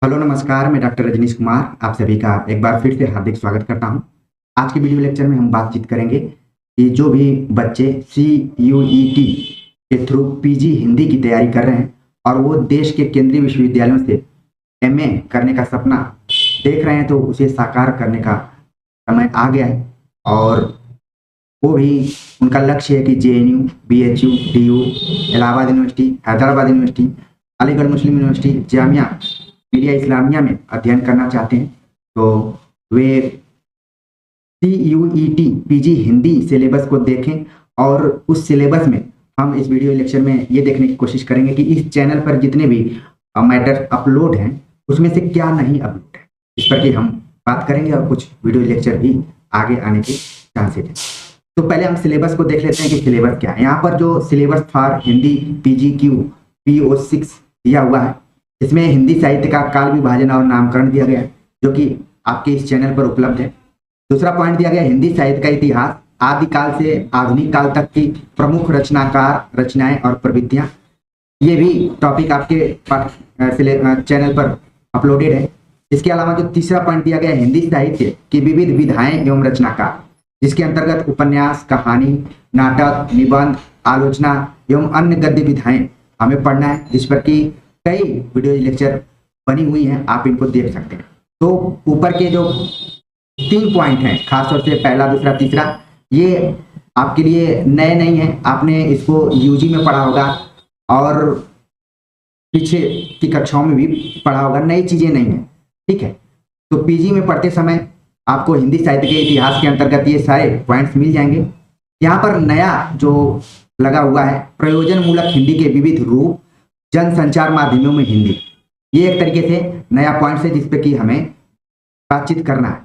Hello नमस्कार, मैं doctor Rajneesh Kumar आप सभी का एक बार फिर से हार्दिक स्वागत करता हूं। आज के वीडियो लेक्चर में हम बातचीत करेंगे कि जो भी बच्चे CUET के थ्रू पीजी हिंदी की तैयारी कर रहे हैं और वो देश के केंद्रीय विश्वविद्यालयों से MA करने का सपना देख रहे हैं, तो उसे साकार करने का समय आ गया है। और वो भी उनका लक्ष्य है कि JNU, BHU, DU, Allahabad university, Hyderabad university, Aligarh Muslim university, Jamia Millia Islamia में अध्ययन करना चाहते हैं। तो वे CUET पीजी हिंदी सिलेबस को देखें और उस सिलेबस में हम इस वीडियो लेक्चर में ये देखने की कोशिश करेंगे कि इस चैनल पर जितने भी मैटर अपलोड हैं उसमें से क्या नहीं अपलोड है, इस पर कि हम बात करेंगे और कुछ वीडियो लेक्चर भी आगे आने के चांसेस हैं। तो पहले हम सिलेबस को देख लेते हैं कि सिलेबस क्या है। यहाँ पर जो syllabus for Hindi PGQ PO6 दिया हुआ है, इसमें हिंदी साहित्य का काल विभाजन और नामकरण दिया गया है, जो कि आपके इस चैनल पर उपलब्ध है। दूसरा पॉइंट दिया गया हिंदी साहित्य का इतिहास, आदिकाल से आधुनिक काल तक की प्रमुख रचनाकार, रचनाएं और प्रवृत्तियां। ये भी टॉपिक आपके चैनल पर अपलोडेड है। इसके अलावा जो तीसरा पॉइंट दिया गया हिंदी साहित्य की विविध विधाएं एवं रचनाकार, जिसके अंतर्गत उपन्यास, कहानी, नाटक, निबंध, आलोचना एवं अन्य गद्य विधाएं हमें पढ़ना है, जिस पर कि कई वीडियो लेक्चर बनी हुई हैं, आप इनको देख सकते हैं। तो ऊपर के जो 3 पॉइंट हैं, खासतौर से पहला, दूसरा, तीसरा, ये आपके लिए नए नहीं है। आपने इसको UG में पढ़ा होगा और पीछे की कक्षाओं में भी पढ़ा होगा, नई चीजें नहीं है, ठीक है। तो PG में पढ़ते समय आपको हिंदी साहित्य के इतिहास के अंतर्गत ये सारे पॉइंट्स मिल जाएंगे। यहाँ पर नया जो लगा हुआ है, प्रयोजन मूलक हिंदी के विविध रूप, जन संचार माध्यमों में हिंदी, ये एक तरीके से नया पॉइंट है जिसपे कि हमें बातचीत करना है।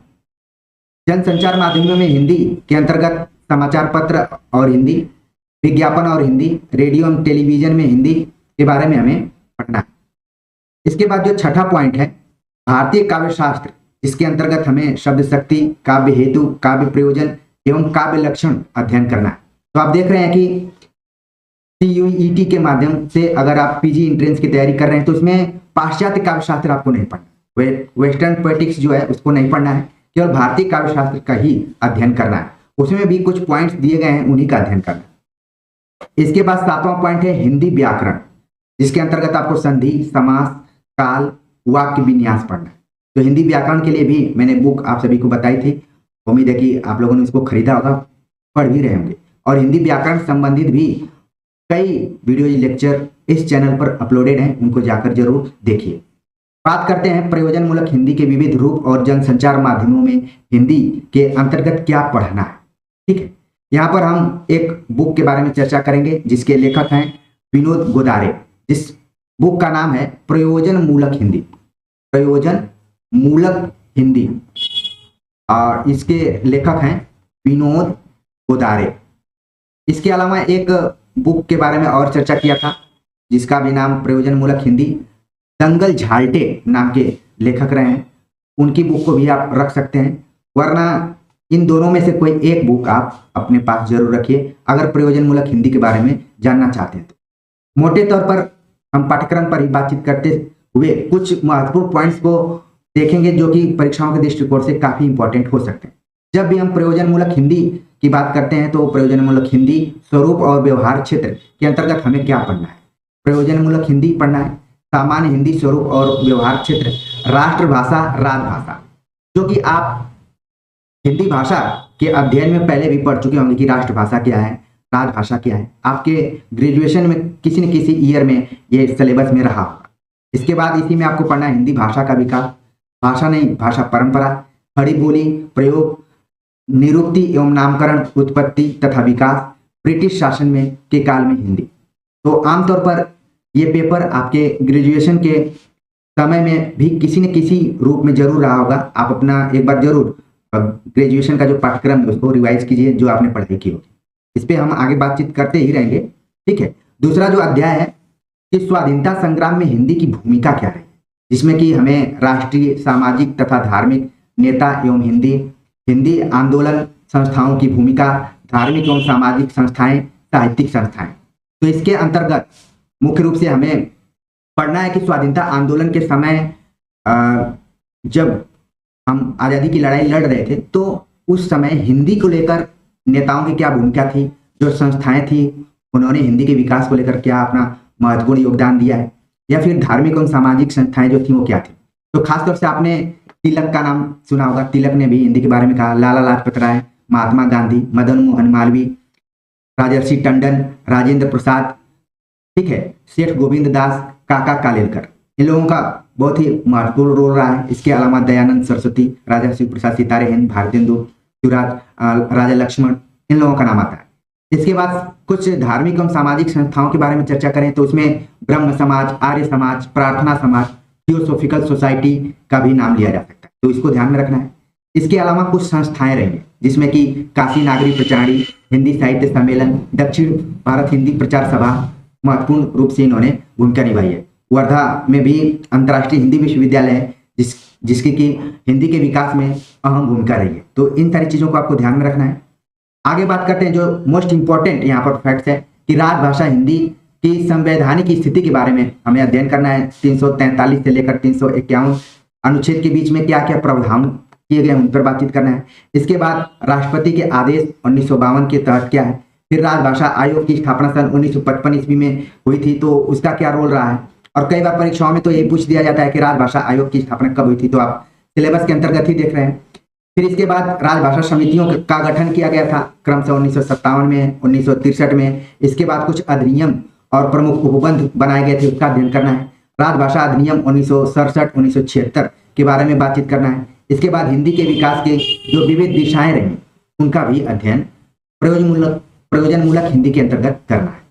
जन संचार माध्यमों में हिंदी के अंतर्गत समाचार पत्र और हिंदी, विज्ञापन और हिंदी, रेडियो और टेलीविजन में हिंदी के बारे में हमें पढ़ना है। इसके बाद जो छठा पॉइंट है भारतीय काव्य शास्त्र, इसके अंतर्गत हमें शब्द शक्ति, काव्य हेतु, काव्य प्रयोजन एवं काव्य लक्षण अध्ययन करना है। तो आप देख रहे हैं कि CUET के माध्यम से अगर आप PG एंट्रेंस की तैयारी कर रहे हैं तो इसमें पाश्चात्य काव्य शास्त्र आपको नहीं पढ़ना, वेस्टर्न पोएटिक्स जो है उसको नहीं पढ़ना है, केवल भारतीय काव्य शास्त्र का ही अध्ययन करना है। उसमें भी कुछ पॉइंट्स दिए गए हैं, उन्हीं का अध्ययन करना है। इसके बाद 7वां पॉइंट है हिंदी व्याकरण, जिसके अंतर्गत आपको संधि, समास, काल, वाक्य विन्यास पढ़ना है। तो हिंदी व्याकरण के लिए भी मैंने बुक आप सभी को बताई थी, उम्मीद है कि आप लोगों ने इसको खरीदा होगा, पढ़ भी रहे होंगे। और हिंदी व्याकरण संबंधित भी कई वीडियो लेक्चर इस चैनल पर अपलोडेड हैं, उनको जाकर जरूर देखिए। बात करते हैं प्रयोजन मूलक हिंदी के विविध रूप और जनसंचार माध्यमों में हिंदी के अंतर्गत क्या पढ़ना है, ठीक है। यहाँ पर हम एक बुक के बारे में चर्चा करेंगे जिसके लेखक हैं विनोद गोदारे। जिस बुक का नाम है प्रयोजन मूलक हिंदी, प्रयोजन मूलक हिंदी, और इसके लेखक हैं विनोद गोदारे। इसके अलावा एक बुक के बारे में और चर्चा किया था जिसका भी नाम प्रयोजन मूलक हिंदी, दंगल झाल्टे नाम के लेखक रहे हैं, उनकी बुक को भी आप रख सकते हैं। वरना इन दोनों में से कोई एक बुक आप अपने पास जरूर रखिए अगर प्रयोजन मूलक हिंदी के बारे में जानना चाहते हैं। तो मोटे तौर पर हम पाठ्यक्रम पर ही बातचीत करते हुए कुछ महत्वपूर्ण पॉइंट्स को देखेंगे जो कि परीक्षाओं के दृष्टिकोण से काफी इंपॉर्टेंट हो सकते हैं। जब भी हम प्रयोजन मूलक हिंदी की बात करते हैं तो प्रयोजन मूलक हिंदी स्वरूप और व्यवहार क्षेत्र के अंतर्गत हमें क्या पढ़ना है। प्रयोजन मूलक हिंदी पढ़ना है, सामान्य हिंदी स्वरूप और व्यवहार क्षेत्र, राष्ट्रभाषा, राजभाषा, जो कि आप हिंदी भाषा के अध्ययन में पहले भी पढ़ चुके होंगे कि राष्ट्रभाषा क्या है, राजभाषा क्या है। आपके ग्रेजुएशन में किसी न किसी ईयर में ये सिलेबस में रहा होगा। इसके बाद इसी में आपको पढ़ना है हिंदी भाषा का विकास, भाषा नहीं भाषा परंपरा, खड़ी बोली, प्रयोग, निरुक्ति एवं नामकरण, उत्पत्ति तथा विकास, ब्रिटिश शासन में के काल में हिंदी। तो आमतौर पर ये पेपर आपके ग्रेजुएशन के समय में भी किसी न किसी रूप में जरूर रहा होगा। आप अपना एक बार जरूर ग्रेजुएशन का जो पाठ्यक्रम है उसको रिवाइज कीजिए जो आपने पढ़ाई की होगी। इस पे हम आगे बातचीत करते ही रहेंगे, ठीक है। दूसरा जो अध्याय है कि स्वाधीनता संग्राम में हिंदी की भूमिका क्या रही, जिसमें कि हमें राष्ट्रीय, सामाजिक तथा धार्मिक नेता एवं हिंदी आंदोलन संस्थाओं की भूमिका, धार्मिक एवं सामाजिक संस्थाएं, साहित्यिक संस्थाएं। तो इसके अंतर्गत मुख्य रूप से हमें पढ़ना है कि स्वाधीनता आंदोलन के समय जब हम आज़ादी की लड़ाई लड़ रहे थे तो उस समय हिंदी को लेकर नेताओं की क्या भूमिका थी, जो संस्थाएं थी उन्होंने हिंदी के विकास को लेकर क्या अपना महत्वपूर्ण योगदान दिया है, या फिर धार्मिक एवं सामाजिक संस्थाएं जो थी वो क्या थी। तो खासतौर से आपने तिलक का नाम सुना होगा, तिलक ने भी हिंदी के बारे में कहा। लाला लाजपत राय, महात्मा गांधी, मदन मोहन मालवीय, राजर्षि टंडन, राजेंद्र प्रसाद, ठीक है, सेठ गोविंद दास, काका कालेलकर, इन लोगों का बहुत ही महत्वपूर्ण रोल रहा है। इसके अलावा दयानंद सरस्वती, राजा शिव प्रसाद सितारे हिंद, भारतेंदु, शिवराज, राजा लक्ष्मण, इन लोगों का नाम आता है। इसके बाद कुछ धार्मिक एवं सामाजिक संस्थाओं के बारे में चर्चा करें तो उसमें ब्रह्म समाज, आर्य समाज, प्रार्थना समाज, थियोसॉफिकल सोसाइटी का भी नाम लिया जा सकता है, तो इसको ध्यान में रखना है। इसके अलावा कुछ संस्थाएं रही हैं जिसमें कि काशी नागरी प्रचारणी, हिंदी साहित्य सम्मेलन, दक्षिण भारत हिंदी प्रचार सभा महत्वपूर्ण रूप से इन्होंने भूमिका निभाई है। वर्धा में भी अंतर्राष्ट्रीय हिंदी विश्वविद्यालय है जिसकी की हिंदी के विकास में अहम भूमिका रही है। तो इन सारी चीजों को आपको ध्यान में रखना है। आगे बात करते हैं जो मोस्ट इंपॉर्टेंट यहाँ पर फैक्ट्स है कि राजभाषा हिंदी की संवैधानिक स्थिति के बारे में हमें अध्ययन करना है। 343 से लेकर 351 अनुच्छेद के बीच में क्या क्या प्रावधान किए गए उन पर बातचीत करना है। इसके बाद राष्ट्रपति के आदेश 1952 के तहत क्या है, फिर राजभाषा आयोग की स्थापना सन 1955 ईस्वी में हुई थी तो उसका क्या रोल रहा है, और कई बार परीक्षाओं में तो यही पूछ दिया जाता है कि राजभाषा आयोग की स्थापना कब हुई थी, तो आप सिलेबस के अंतर्गत ही देख रहे हैं। फिर इसके बाद राजभाषा समितियों का गठन किया गया था क्रमशः 1957 में, 1963 में। इसके बाद कुछ अधिनियम और प्रमुख उपबंध बनाए गए थे, उसका अध्ययन करना है। राजभाषा अधिनियम 1967, 1976 के बारे में बातचीत करना है। इसके बाद हिंदी के विकास के जो विविध दिशाएं रही उनका भी अध्ययन प्रयोजनमूलक हिंदी के अंतर्गत करना है।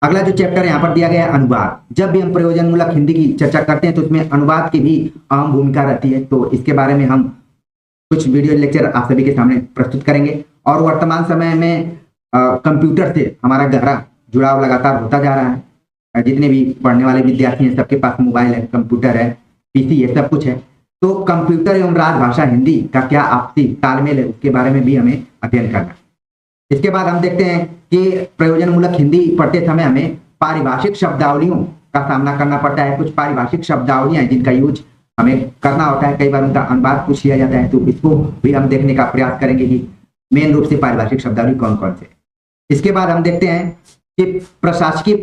अगला जो चैप्टर यहाँ पर दिया गया है अनुवाद। जब भी हम प्रयोजनमूलक हिंदी की चर्चा करते हैं तो उसमें अनुवाद की भी अहम भूमिका रहती है, तो इसके बारे में हम कुछ वीडियो लेक्चर आप सभी के सामने प्रस्तुत करेंगे। और वर्तमान समय में कंप्यूटर से हमारा गहरा जुड़ाव लगातार होता जा रहा है। जितने भी पढ़ने वाले विद्यार्थी हैं सबके पास मोबाइल है, कंप्यूटर है, पीसी है, सब कुछ है। तो कंप्यूटर एवं राजभाषा हिंदी का क्या आपसी तालमेल है उसके बारे में भी हमें अध्ययन करना है। इसके बाद हम देखते हैं कि प्रयोजनमूलक हिंदी पढ़ते समय हमें पारिभाषिक शब्दावलियों का सामना करना पड़ता है। कुछ पारिभाषिक शब्दावलियां जिनका यूज हमें करना होता है, कई बार उनका अनुवाद पूछ लिया जाता है, तो इसको भी हम देखने का प्रयास करेंगे कि मेन रूप से पारिभाषिक शब्दावली कौन कौन से। इसके बाद हम देखते हैं कि प्रशासकीय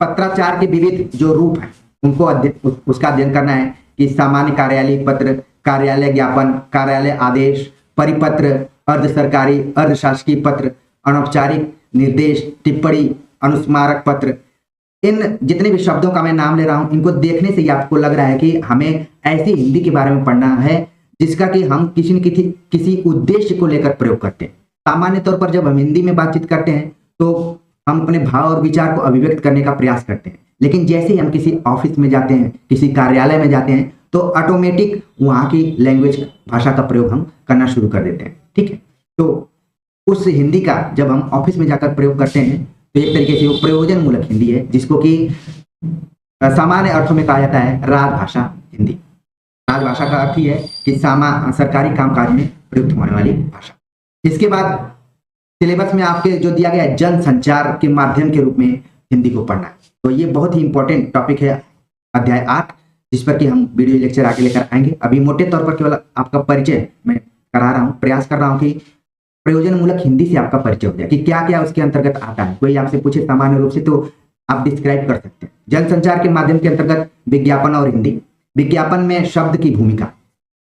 पत्राचार के विविध जो रूप हैं उनको उसका अध्ययन करना है कि सामान्य कार्यालय पत्र, कार्यालय ज्ञापन, कार्यालय आदेश, परिपत्र, अर्ध सरकारी, अर्ध शासकीय पत्र, अनौपचारिक निर्देश, टिप्पणी, अनुस्मारक पत्र। इन जितने भी शब्दों का मैं नाम ले रहा हूं इनको देखने से ही आपको लग रहा है कि हमें ऐसी हिंदी के बारे में पढ़ना है जिसका कि हम किसी न किसी उद्देश्य को लेकर प्रयोग करते हैं। सामान्य तौर पर जब हम हिंदी में बातचीत करते हैं तो हम अपने भाव और विचार को अभिव्यक्त करने का प्रयास करते हैं, लेकिन जैसे ही हम किसी ऑफिस में जाते हैं, किसी कार्यालय में जाते हैं तो ऑटोमेटिक वहां की लैंग्वेज भाषा का प्रयोग हम करना शुरू कर देते हैं। ठीक है, तो उस हिंदी का जब हम ऑफिस में जाकर प्रयोग करते हैं तो एक तरीके से वो प्रयोजनमूलक हिंदी है, जिसको कि सामान्य अर्थों में कहा जाता है राजभाषा हिंदी। राजभाषा का अर्थ ही है कि सरकारी कामकाज में प्रयुक्त होने वाली भाषा। इसके बाद सिलेबस में आपके जो दिया गया है जन संचार के माध्यम के रूप में हिंदी को पढ़ना है, तो ये बहुत ही इंपॉर्टेंट टॉपिक है अध्याय 8, जिस पर कि हम वीडियो लेक्चर आगे लेकर आएंगे। अभी मोटे तौर पर केवल आपका परिचय मैं करा रहा हूँ, प्रयास कर रहा हूँ कि प्रयोजनमूलक हिंदी से आपका परिचय हो जाए कि क्या क्या उसके अंतर्गत आता है। कोई आपसे पूछे सामान्य रूप से तो आप डिस्क्राइब कर सकते हैं। जनसंचार के माध्यम के अंतर्गत विज्ञापन और हिंदी। विज्ञापन में शब्द की भूमिका,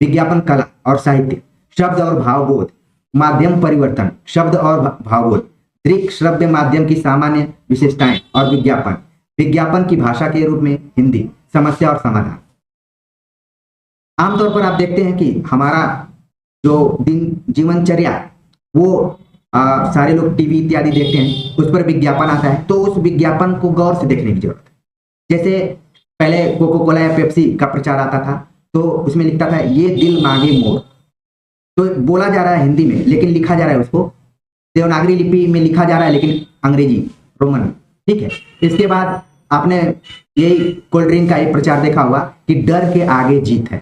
विज्ञापन कला और साहित्य, शब्द और भावबोध, माध्यम परिवर्तन, शब्द और भावबोध, दृक श्रव्य माध्यम की सामान्य विशेषताएं और विज्ञापन, विज्ञापन की भाषा के रूप में हिंदी, समस्या और समाधान। आमतौर पर आप देखते हैं कि हमारा जो जीवनचर्या वो सारे लोग टीवी इत्यादि देखते हैं, उस पर विज्ञापन आता है तो उस विज्ञापन को गौर से देखने की जरूरत है। जैसे पहले कोको कोला या पेप्सी का प्रचार आता था तो उसमें लिखता था ये दिल मांगे मोर, तो बोला जा रहा है हिंदी में लेकिन लिखा जा रहा है उसको देवनागरी लिपि में लिखा जा रहा है, लेकिन अंग्रेजी रोमन। ठीक है, इसके बाद आपने यही कोल्ड ड्रिंक का एक प्रचार देखा होगा कि डर के आगे जीत है।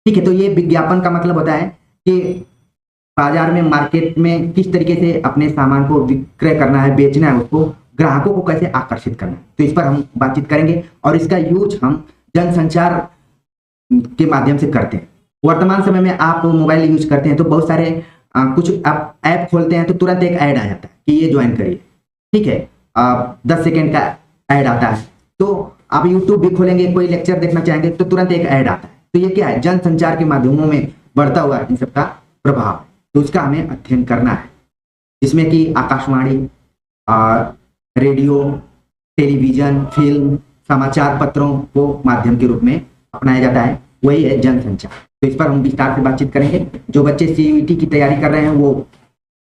ठीक है, तो ये विज्ञापन का मतलब होता है कि बाजार में, मार्केट में किस तरीके से अपने सामान को विक्रय करना है, बेचना है, उसको ग्राहकों को कैसे आकर्षित करना है। तो इस पर हम बातचीत करेंगे और इसका यूज हम जनसंचार के माध्यम से करते हैं। वर्तमान समय में आप मोबाइल यूज करते हैं तो बहुत सारे कुछ आप ऐप खोलते हैं तो तुरंत एक ऐड आ जाता है कि ये ज्वाइन करिए, ठीक है। 10 सेकेंड का ऐड आता है। तो आप यूट्यूब भी खोलेंगे, कोई लेक्चर देखना चाहेंगे तो तुरंत एक ऐड आता है। तो ये क्या है, जनसंचार के माध्यमों में बढ़ता हुआ इन सबका प्रभाव, तो उसका हमें अध्ययन करना है, जिसमें कि आकाशवाणी, रेडियो, टेलीविजन, फिल्म, समाचार पत्रों को माध्यम के रूप में अपनाया जाता है, वही है जनसंचार। तो इस पर हम विस्तार से बातचीत करेंगे। जो बच्चे सीयूईटी की तैयारी कर रहे हैं वो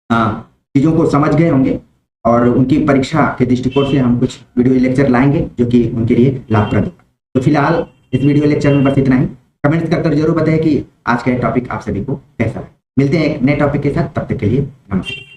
चीज़ों को समझ गए होंगे और उनकी परीक्षा के दृष्टिकोण से हम कुछ वीडियो लेक्चर लाएंगे जो कि उनके लिए लाभप्रद होगा। तो फिलहाल इस वीडियो लेक्चर में बस इतना ही। कमेंट्स कर जरूर बताएं कि आज का टॉपिक आप सभी को कैसा है। मिलते हैं एक नए टॉपिक के साथ, तब तक के लिए नमस्कार।